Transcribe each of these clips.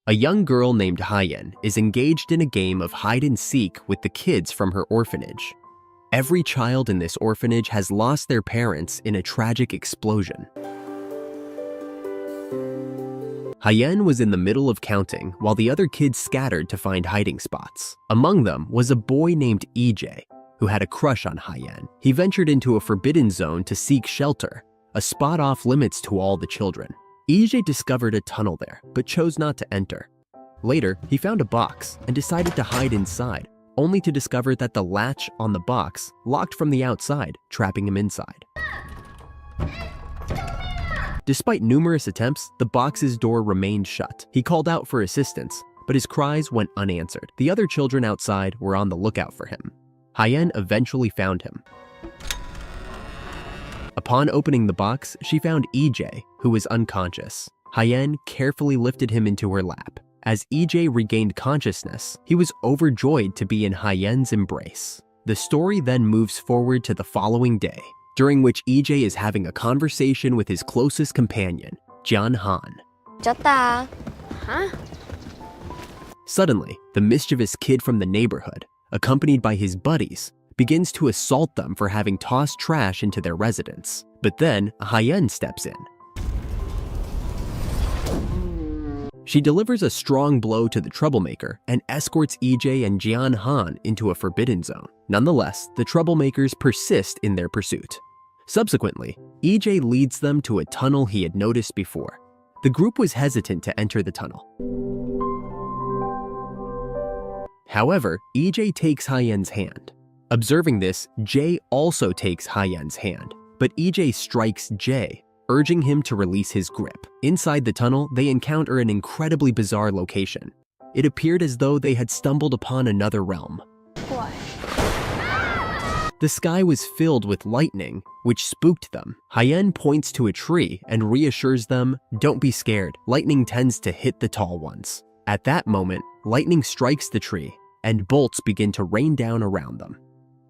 A young girl named Hsin is engaged in a game of hide-and-seek with the kids from her orphanage. Every child in this orphanage has lost their parents in a tragic explosion. Hsin was in the middle of counting while the other kids scattered to find hiding spots. Among them was a boy named EJ, who had a crush on Hsin. He ventured into a forbidden zone to seek shelter, a spot off limits to all the children. EJ discovered a tunnel there, but chose not to enter. Later, he found a box and decided to hide inside, only to discover that the latch on the box locked from the outside, trapping him inside. Despite numerous attempts, the box's door remained shut. He called out for assistance, but his cries went unanswered. The other children outside were on the lookout for him. Hsin eventually found him. Upon opening the box, she found EJ, who was unconscious. Hsin carefully lifted him into her lap. As EJ regained consciousness, he was overjoyed to be in Hsin's embrace. The story then moves forward to the following day, during which EJ is having a conversation with his closest companion, Hsin-Hsin. Huh? Suddenly, the mischievous kid from the neighborhood, accompanied by his buddies, begins to assault them for having tossed trash into their residence. But then, Hsin steps in. She delivers a strong blow to the troublemaker and escorts EJ and Hsin-Hsin into a forbidden zone. Nonetheless, the troublemakers persist in their pursuit. Subsequently, EJ leads them to a tunnel he had noticed before. The group was hesitant to enter the tunnel. However, EJ takes Hsin's hand. Observing this, Jay also takes Hsin's hand, but EJ strikes Jay, urging him to release his grip. Inside the tunnel, they encounter an incredibly bizarre location. It appeared as though they had stumbled upon another realm. What? The sky was filled with lightning, which spooked them. Hsin points to a tree and reassures them, "Don't be scared, lightning tends to hit the tall ones." At that moment, lightning strikes the tree, and bolts begin to rain down around them.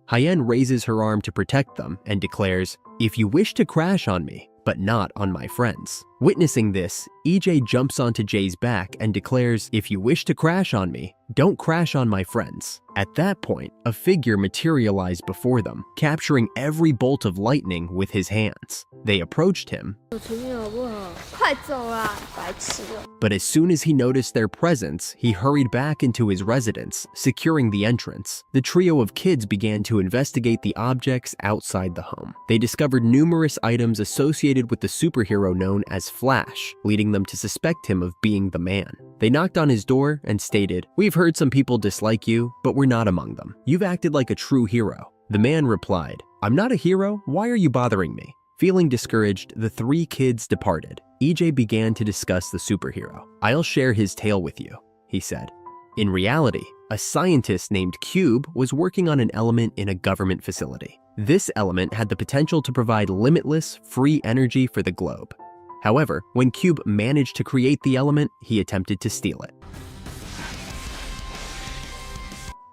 Hsin raises her arm to protect them and declares, "If you wish to crash on me, but not on my friends." Witnessing this, EJ jumps onto Jay's back and declares, "If you wish to crash on me, don't crash on my friends." At that point, a figure materialized before them, capturing every bolt of lightning with his hands. They approached him, but as soon as he noticed their presence, he hurried back into his residence, securing the entrance. The trio of kids began to investigate the objects outside the home. They discovered numerous items associated with the superhero known as Flash, leading them to suspect him of being the man. They knocked on his door and stated, "We've heard some people dislike you, but we're not among them. You've acted like a true hero." The man replied, "I'm not a hero, why are you bothering me?" Feeling discouraged, the three kids departed. EJ began to discuss the superhero. "I'll share his tale with you," he said. In reality, a scientist named Cube was working on an element in a government facility. This element had the potential to provide limitless, free energy for the globe. However, when Cube managed to create the element, he attempted to steal it.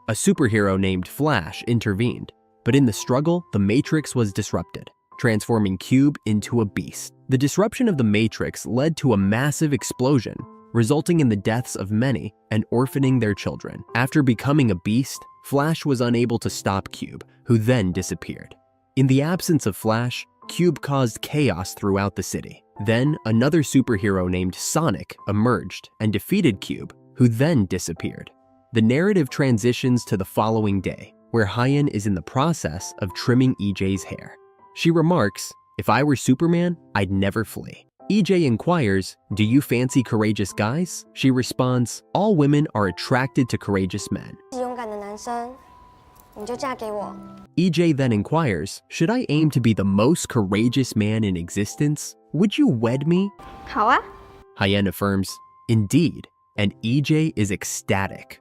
A superhero named Flash intervened, but in the struggle, the Matrix was disrupted, transforming Cube into a beast. The disruption of the Matrix led to a massive explosion, resulting in the deaths of many and orphaning their children. After becoming a beast, Flash was unable to stop Cube, who then disappeared. In the absence of Flash, Cube caused chaos throughout the city. Then, another superhero named Sonic emerged and defeated Cube, who then disappeared. The narrative transitions to the following day, where Hsin is in the process of trimming EJ's hair. She remarks, "If I were Superman, I'd never flee." EJ inquires, "Do you fancy courageous guys?" She responds, "All women are attracted to courageous men." EJ then inquires, "Should I aim to be the most courageous man in existence? Would you wed me?" 好啊. Hsin affirms, "Indeed," and EJ is ecstatic.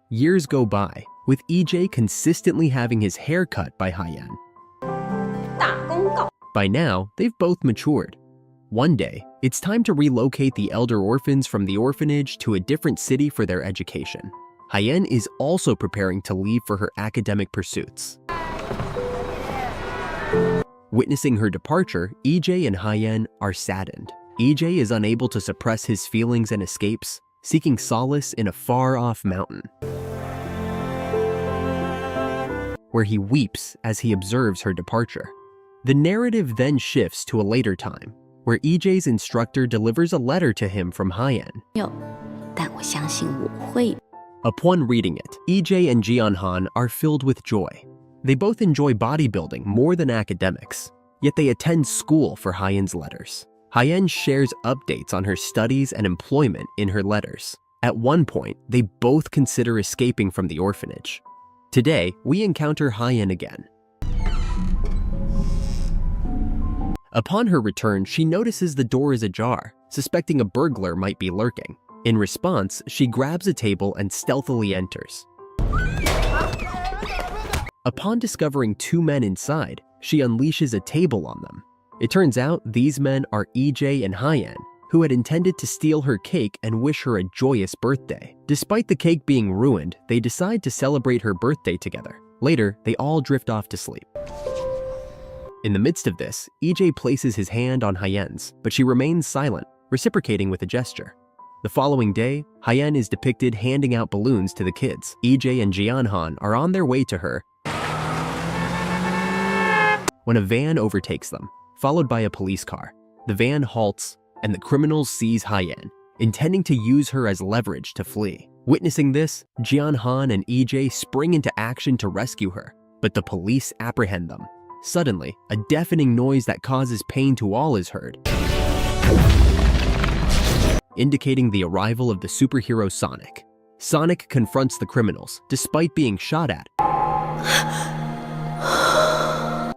Years go by, with EJ consistently having his hair cut by Hsin. 打公告. By now, they've both matured. One day, it's time to relocate the elder orphans from the orphanage to a different city for their education. Hsin is also preparing to leave for her academic pursuits. Witnessing her departure, EJ and Hsin are saddened. EJ is unable to suppress his feelings and escapes, seeking solace in a far-off mountain, where he weeps as he observes her departure. The narrative then shifts to a later time, where EJ's instructor delivers a letter to him from Hsin. 但我相信我会 Upon reading it, EJ and Hsin-Hsin are filled with joy. They both enjoy bodybuilding more than academics, yet they attend school for Hyen's letters. Hyen shares updates on her studies and employment in her letters. At one point, they both consider escaping from the orphanage. Today, we encounter Hyen again. Upon her return, she notices the door is ajar, suspecting a burglar might be lurking. In response, she grabs a table and stealthily enters. Upon discovering two men inside, she unleashes a table on them. It turns out these men are EJ and Hyen, who had intended to steal her cake and wish her a joyous birthday. Despite the cake being ruined, they decide to celebrate her birthday together. Later, they all drift off to sleep. In the midst of this, EJ places his hand on Hyen's, but she remains silent, reciprocating with a gesture. The following day, Hyen is depicted handing out balloons to the kids. EJ and Hsin-Hsin are on their way to her when a van overtakes them, followed by a police car. The van halts, and the criminals seize Hyen, intending to use her as leverage to flee. Witnessing this, Hsin-Hsin and EJ spring into action to rescue her, but the police apprehend them. Suddenly, a deafening noise that causes pain to all is heard, indicating the arrival of the superhero Sonic. Sonic confronts the criminals, despite being shot at,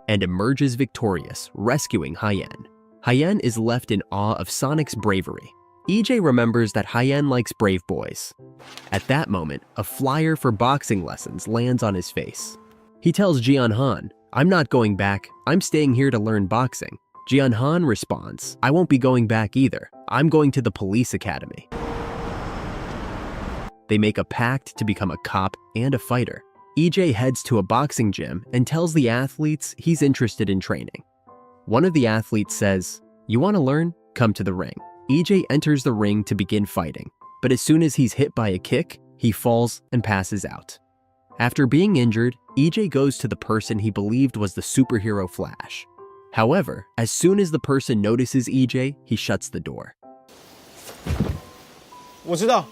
and emerges victorious, rescuing Hyen. Hyen is left in awe of Sonic's bravery. EJ remembers that Hyen likes brave boys. At that moment, a flyer for boxing lessons lands on his face. He tells Hsin-Hsin, "I'm not going back, I'm staying here to learn boxing." Hsin-Hsin responds, "I won't be going back either, I'm going to the police academy." They make a pact to become a cop and a fighter. EJ heads to a boxing gym and tells the athletes he's interested in training. One of the athletes says, "You want to learn? Come to the ring." EJ enters the ring to begin fighting, but as soon as he's hit by a kick, he falls and passes out. After being injured, EJ goes to the person he believed was the superhero Flash. However, as soon as the person notices EJ, he shuts the door. 我知道。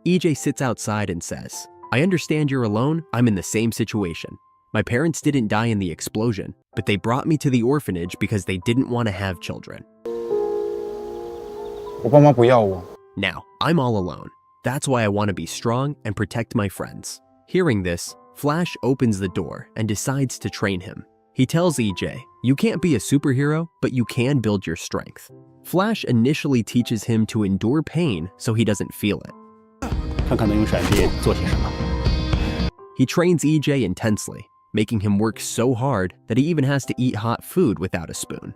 EJ sits outside and says, "I understand you're alone, I'm in the same situation. My parents didn't die in the explosion, but they brought me to the orphanage because they didn't want to have children. 我爸妈不要我。 Now, I'm all alone. That's why I want to be strong and protect my friends." Hearing this, Flash opens the door and decides to train him. He tells EJ, "You can't be a superhero, but you can build your strength." Flash initially teaches him to endure pain so he doesn't feel it. 看看能用闪电做些什么。 He trains EJ intensely, making him work so hard that he even has to eat hot food without a spoon.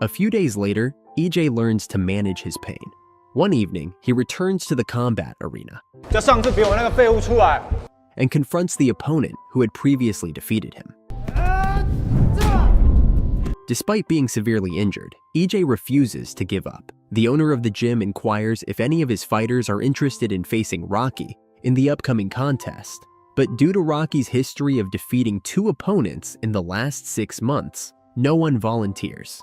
A few days later, EJ learns to manage his pain. One evening, he returns to the combat arena 叫上次比我那个废物出来。 and confronts the opponent who had previously defeated him. Despite being severely injured, EJ refuses to give up. The owner of the gym inquires if any of his fighters are interested in facing Rocky in the upcoming contest. But due to Rocky's history of defeating 2 opponents in the last 6 months, no one volunteers.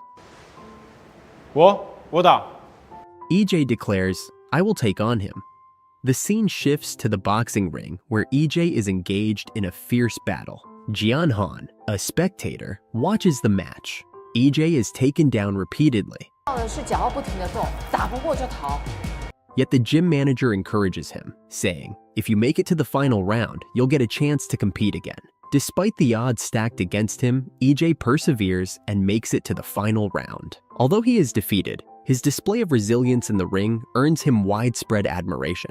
我打。 EJ declares, "I will take on him." The scene shifts to the boxing ring where EJ is engaged in a fierce battle. Hsin-Hsin, a spectator, watches the match. EJ is taken down repeatedly. 是脚要不停地动，打不过就逃。 Yet the gym manager encourages him, saying, "If you make it to the final round, you'll get a chance to compete again." Despite the odds stacked against him, EJ perseveres and makes it to the final round. Although he is defeated, his display of resilience in the ring earns him widespread admiration.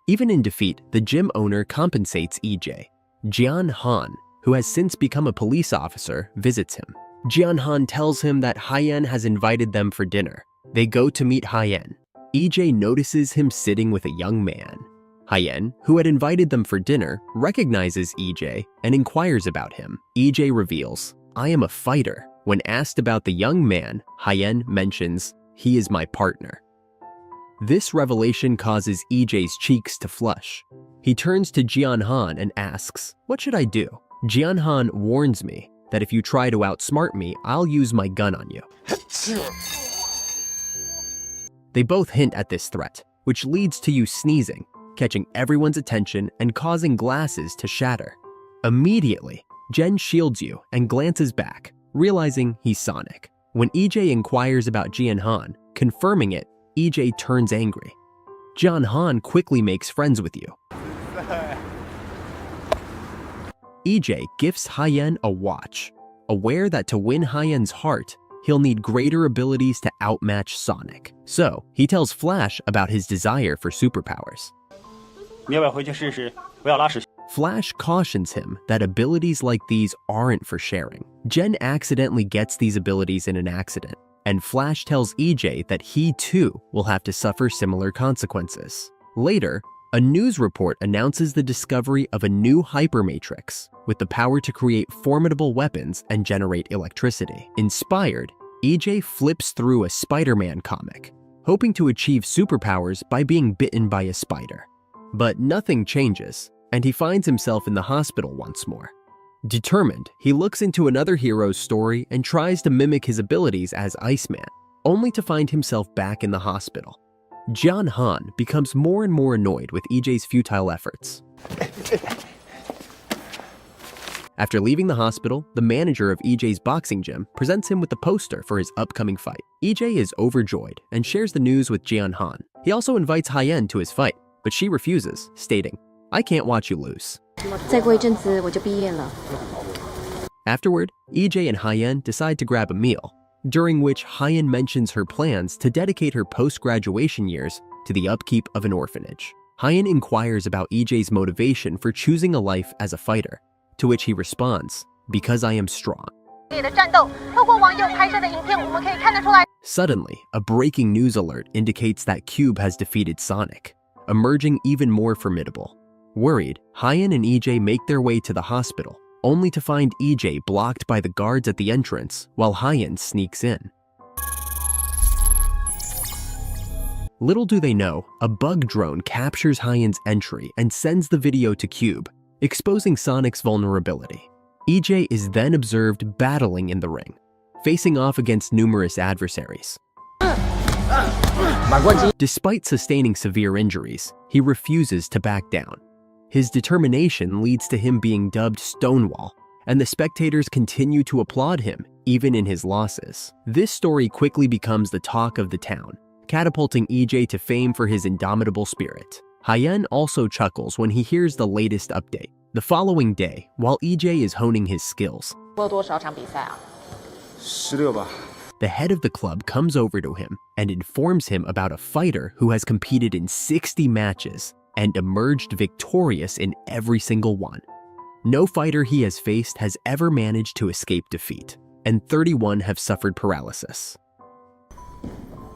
Even in defeat, the gym owner compensates EJ. Hsin-Hsin, who has since become a police officer, visits him. Hsin-Hsin tells him that Hyen has invited them for dinner. They go to meet Hyen. EJ notices him sitting with a young man. Hyen, who had invited them for dinner, recognizes EJ and inquires about him. EJ reveals, "I am a fighter." When asked about the young man, Hyen mentions, "He is my partner." This revelation causes EJ's cheeks to flush. He turns to Hsin-Hsin and asks, "What should I do?" Hsin-Hsin warns me that if you try to outsmart me, I'll use my gun on you. They both hint at this threat, which leads to you sneezing, catching everyone's attention and causing glasses to shatter. Immediately, Jen shields you and glances back, realizing he's Sonic. When EJ inquires about Hsin-Hsin, confirming it, EJ turns angry. Hsin-Hsin quickly makes friends with you. EJ gifts Hsin a watch, aware that to win Hsin's heart, he'll need greater abilities to outmatch Sonic. So, he tells Flash about his desire for superpowers. Flash cautions him that abilities like these aren't for sharing. Jen accidentally gets these abilities in an accident, and Flash tells EJ that he too will have to suffer similar consequences. Later, a news report announces the discovery of a new hypermatrix with the power to create formidable weapons and generate electricity. Inspired, EJ flips through a Spider-Man comic, hoping to achieve superpowers by being bitten by a spider. But nothing changes, and he finds himself in the hospital once more. Determined, he looks into another hero's story and tries to mimic his abilities as Iceman, only to find himself back in the hospital. Hsin-Hsin becomes more and more annoyed with EJ's futile efforts. After leaving the hospital, the manager of EJ's boxing gym presents him with the poster for his upcoming fight. EJ is overjoyed and shares the news with Hsin-Hsin. He also invites Hsin to his fight, but she refuses, stating, "I can't watch you lose." 再过一阵子我就毕业了。 Afterward, EJ and Hsin decide to grab a meal, during which Hsin mentions her plans to dedicate her post-graduation years to the upkeep of an orphanage. Hsin inquires about EJ's motivation for choosing a life as a fighter, to which he responds, "Because I am strong." Suddenly, a breaking news alert indicates that Cube has defeated Sonic, emerging even more formidable. Worried, Hsin and EJ make their way to the hospital, only to find EJ blocked by the guards at the entrance while Hsin sneaks in. Little do they know, a bug drone captures Hsin's entry and sends the video to Cube, exposing Sonic's vulnerability. EJ is then observed battling in the ring, facing off against numerous adversaries. Despite sustaining severe injuries, he refuses to back down. His determination leads to him being dubbed Stonewall, and the spectators continue to applaud him, even in his losses. This story quickly becomes the talk of the town, catapulting EJ to fame for his indomitable spirit. Hsin also chuckles when he hears the latest update. The following day, while EJ is honing his skills, 我有多少场比赛啊？ 16吧。 the head of the club comes over to him and informs him about a fighter who has competed in 60 matches and emerged victorious in every single one. No fighter he has faced has ever managed to escape defeat, and 31 have suffered paralysis.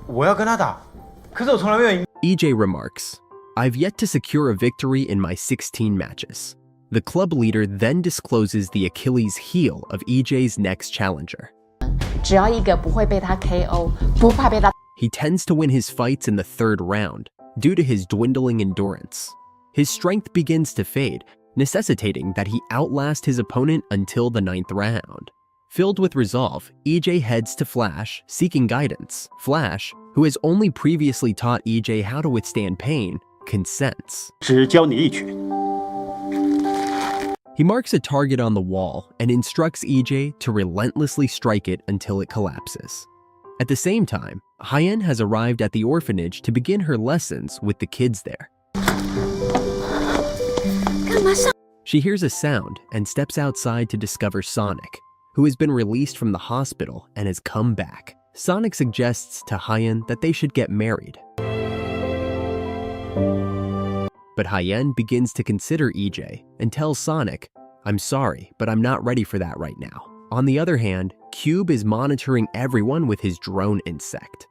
我要跟他打，可是我从来没有赢。 EJ remarks, "I've yet to secure a victory in my 16 matches." The club leader then discloses the Achilles heel of EJ's next challenger. 只要一个不会被他 KO， 不怕被他。 He tends to win his fights in the third round due to his dwindling endurance. His strength begins to fade, necessitating that he outlast his opponent until the 9th round. Filled with resolve, EJ heads to Flash, seeking guidance. Flash, who has only previously taught EJ how to withstand pain, consents. 只教你一拳。 He marks a target on the wall and instructs EJ to relentlessly strike it until it collapses. At the same time, Hsin has arrived at the orphanage to begin her lessons with the kids there. She hears a sound and steps outside to discover Sonic, who has been released from the hospital and has come back. Sonic suggests to Hsin that they should get married. But Hsin begins to consider EJ and tells Sonic, "I'm sorry, but I'm not ready for that right now." On the other hand, Cube is monitoring everyone with his drone insect.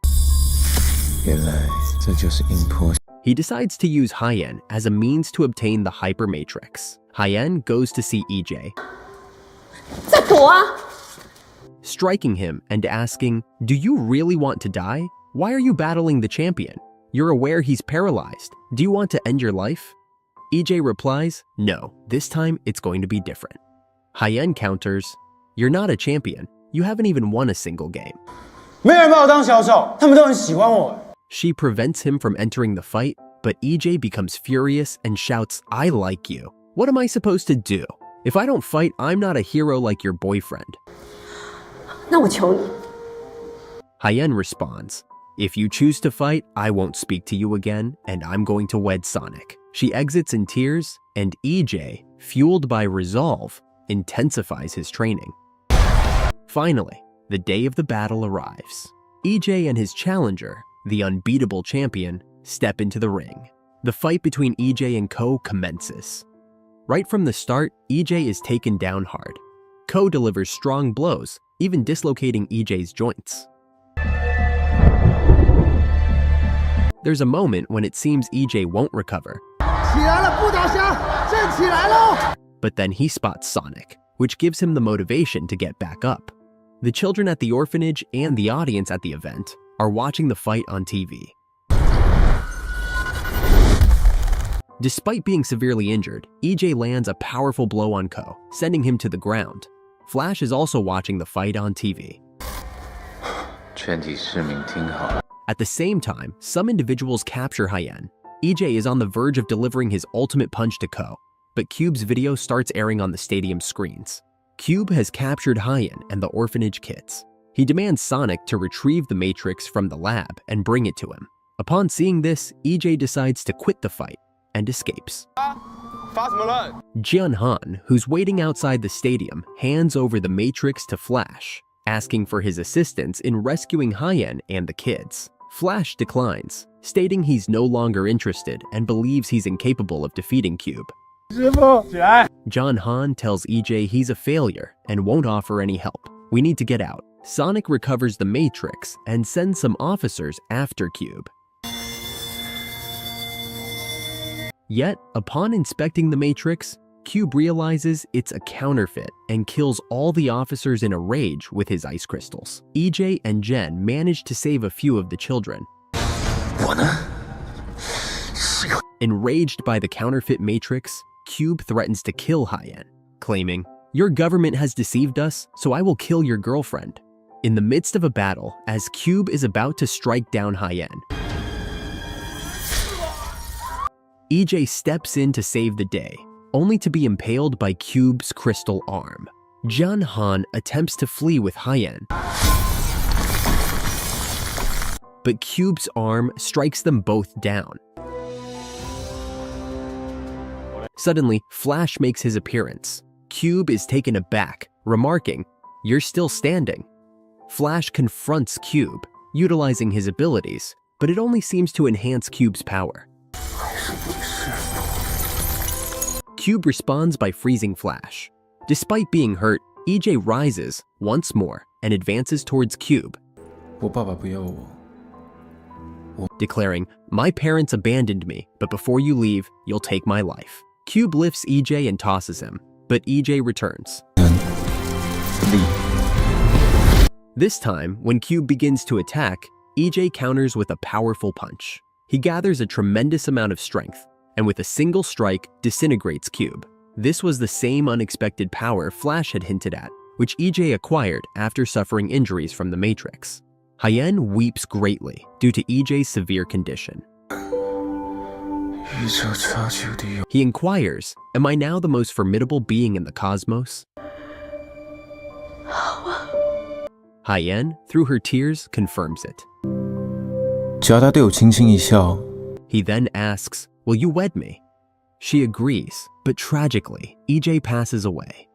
原来这就是阴坡。 He decides to use Hsin as a means to obtain the hypermatrix. Hsin goes to see EJ, 再躲啊！ striking him and asking, "Do you really want to die? Why are you battling the champion?" You're aware he's paralyzed. Do you want to end your life? EJ replies, no, this time it's going to be different. Hsin counters, you're not a champion. You haven't even won a single game. 没人把我当小丑，他们都很喜欢我。 She prevents him from entering the fight, but EJ becomes furious and shouts, I like you. What am I supposed to do? If I don't fight, I'm not a hero like your boyfriend. 那我求你， Hsin responds, if you choose to fight, I won't speak to you again, and I'm going to wed Sonic. She exits in tears, and EJ, fueled by resolve, intensifies his training. Finally, the day of the battle arrives. EJ and his challenger, the unbeatable champion, step into the ring. The fight between EJ and Ko commences. Right from the start, EJ is taken down hard. Ko delivers strong blows, even dislocating EJ's joints. There's a moment when it seems EJ won't recover. But then he spots Sonic, which gives him the motivation to get back up. The children at the orphanage and the audience at the event are watching the fight on TV. Despite being severely injured, EJ lands a powerful blow on Ko, sending him to the ground. Flash is also watching the fight on TV. 全体市民听好。 At the same time, some individuals capture Hsin. EJ is on the verge of delivering his ultimate punch to Ko, but Cube's video starts airing on the stadium screens. Cube has captured Hsin and the orphanage kids. He demands Sonic to retrieve the Matrix from the lab and bring it to him. Upon seeing this, EJ decides to quit the fight and escapes. Hsin-Hsin, who's waiting outside the stadium, hands over the Matrix to Flash, asking for his assistance in rescuing Hsin and the kids. Flash declines, stating he's no longer interested and believes he's incapable of defeating Cube. Hsin tells EJ he's a failure and won't offer any help. We need to get out. Sonic recovers the Matrix and sends some officers after Cube. Yet, upon inspecting the Matrix, Cube realizes it's a counterfeit and kills all the officers in a rage with his ice crystals. EJ and Jen manage to save a few of the children. Enraged by the counterfeit Matrix, Cube threatens to kill Hsin, claiming, your government has deceived us, so I will kill your girlfriend. In the midst of a battle, as Cube is about to strike down Hsin, EJ steps in to save the day, only to be impaled by Cube's crystal arm. Hsin attempts to flee with Hsin, but Cube's arm strikes them both down. Suddenly, Flash makes his appearance. Cube is taken aback, remarking, you're still standing. Flash confronts Cube, utilizing his abilities, but it only seems to enhance Cube's power. Cube responds by freezing Flash. Despite being hurt, EJ rises once more and advances towards Cube, 我爸爸不要我。 declaring, my parents abandoned me, but before you leave, you'll take my life. Cube lifts EJ and tosses him, but EJ returns. This time, when Cube begins to attack, EJ counters with a powerful punch. He gathers a tremendous amount of strength, and with a single strike, disintegrates Cube. This was the same unexpected power Flash had hinted at, which EJ acquired after suffering injuries from the Matrix. Hsin weeps greatly due to EJ's severe condition. 宇宙超级无敌有 He inquires, am I now the most formidable being in the cosmos? Hsin, through her tears, confirms it. 只要他对我轻轻一笑， He then asks, will you wed me? She agrees, but tragically, EJ passes away.